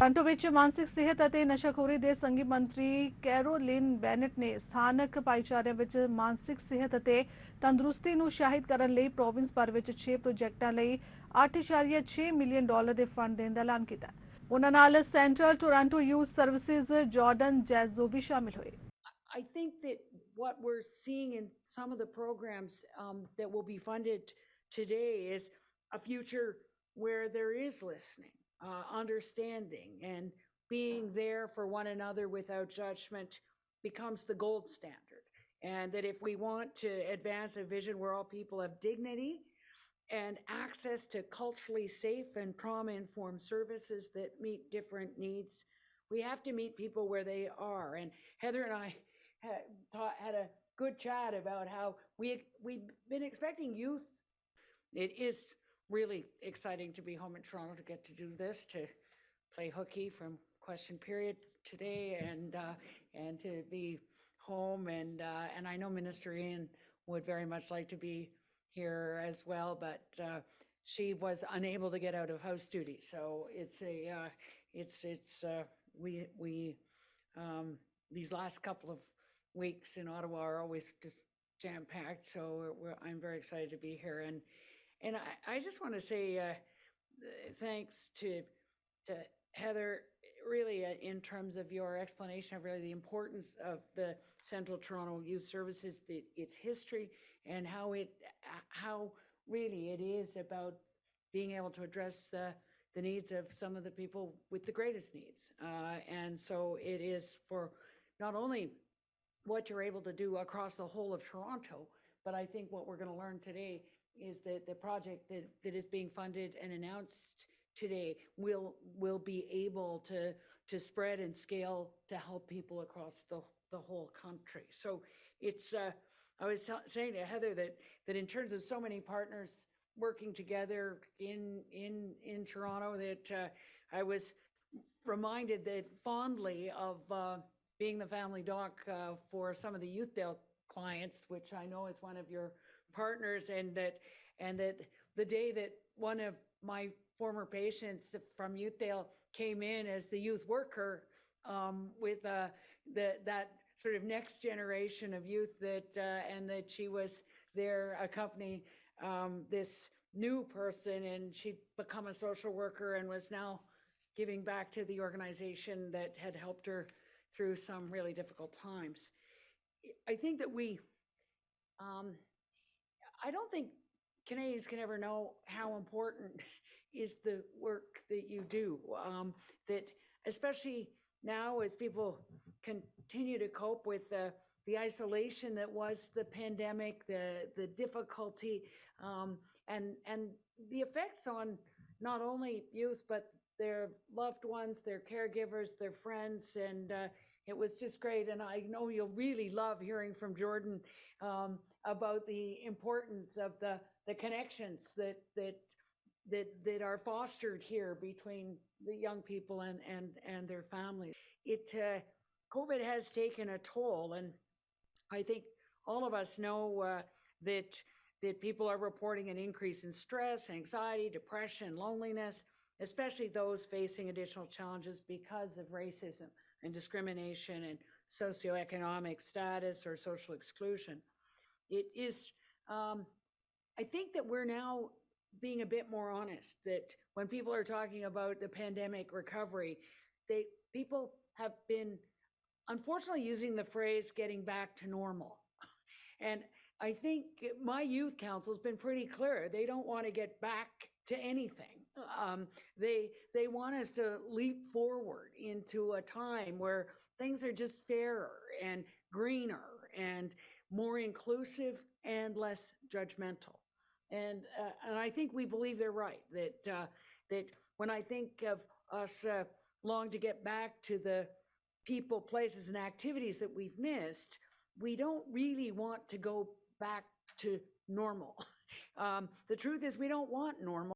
Toronto ਵਿੱਚ ਮਾਨਸਿਕ ਸਿਹਤ ਅਤੇ ਨਸ਼ਾਖੋਰੀ ਦੇ ਸੰਘੀ ਮੰਤਰੀ ਕੈਰੋਲਿਨ ਬੈਨਟ ਨੇ ਸਥਾਨਕ ਭਾਈਚਾਰਿਆਂ ਵਿੱਚ ਮਾਨਸਿਕ ਸਿਹਤ ਅਤੇ ਤੰਦਰੁਸਤੀ ਨੂੰ ਉਤਸ਼ਾਹਿਤ ਕਰਨ ਲਈ ਪ੍ਰੋਵਿੰਸ ਭਰ ਵਿੱਚ 6 ਪ੍ਰੋਜੈਕਟਾਂ ਲਈ $8.6 ਮਿਲੀਅਨ ਦੇ ਫੰਡ ਦੇਣ ਦਾ ਐਲਾਨ ਕੀਤਾ। ਉਹਨਾਂ ਨਾਲ central Toronto youth services Jordan Jazzo ਵੀ ਸ਼ਾਮਿਲ ਹੋਏ। I think that what we're seeing in some of the programs that will be funded today is a future where there is listening, understanding, and being there for one another without judgment becomes the gold standard. And that if we want to advance a vision where all people have dignity and access to culturally safe and trauma-informed services that meet different needs, we have to meet people where they are. And Heather and I had a good chat about how we've been expecting youth. It is really exciting to be home in Toronto, to get to do this, to play hooky from question period today, and to be home. And I know Minister Ian would very much like to be here as well, but she was unable to get out of house duty. So we these last couple of weeks in Ottawa are always just jam-packed, so I'm very excited to be here. And I just want to say thanks to Heather, really, in terms of your explanation of really the importance of the Central Toronto Youth Services, its history, and how really it is about being able to address the needs of some of the people with the greatest needs. And so it is for not only what you're able to do across the whole of Toronto, but I think what we're going to learn today is that the project that is being funded and announced today will be able to spread and scale to help people across the whole country. So it's I was saying to Heather that in terms of so many partners working together in Toronto, that I was reminded that fondly of being the family doc for some of the Youthdale clients, which I know is one of your partners, and that the day that one of my former patients from Youthdale came in as the youth worker with that sort of next generation of youth, and that she was there accompanying this new person, and she'd become a social worker and was now giving back to the organization that had helped her through some really difficult times. I think that I don't think Canadians can ever know how important is the work that you do. That especially now, as people continue to cope with the isolation that was the pandemic, the difficulty, and the effects on not only youth, but their loved ones, their caregivers, their friends, and it was just great. And I know you'll really love hearing from Jordan about the importance of the connections that are fostered here between the young people and their families. COVID has taken a toll, and I think all of us know that people are reporting an increase in stress, anxiety, depression, loneliness, especially those facing additional challenges because of racism and discrimination and socioeconomic status or social exclusion. It is, I think that we're now being a bit more honest, that when people are talking about the pandemic recovery, people have been unfortunately using the phrase getting back to normal. And I think my youth council has been pretty clear. They don't want to get back to anything. They want us to leap forward into a time where things are just fairer and greener and more inclusive and less judgmental. And I think we believe they're right, that when I think of us longing to get back to the people, places, and activities that we've missed, we don't really want to go back to normal. The truth is, we don't want normal.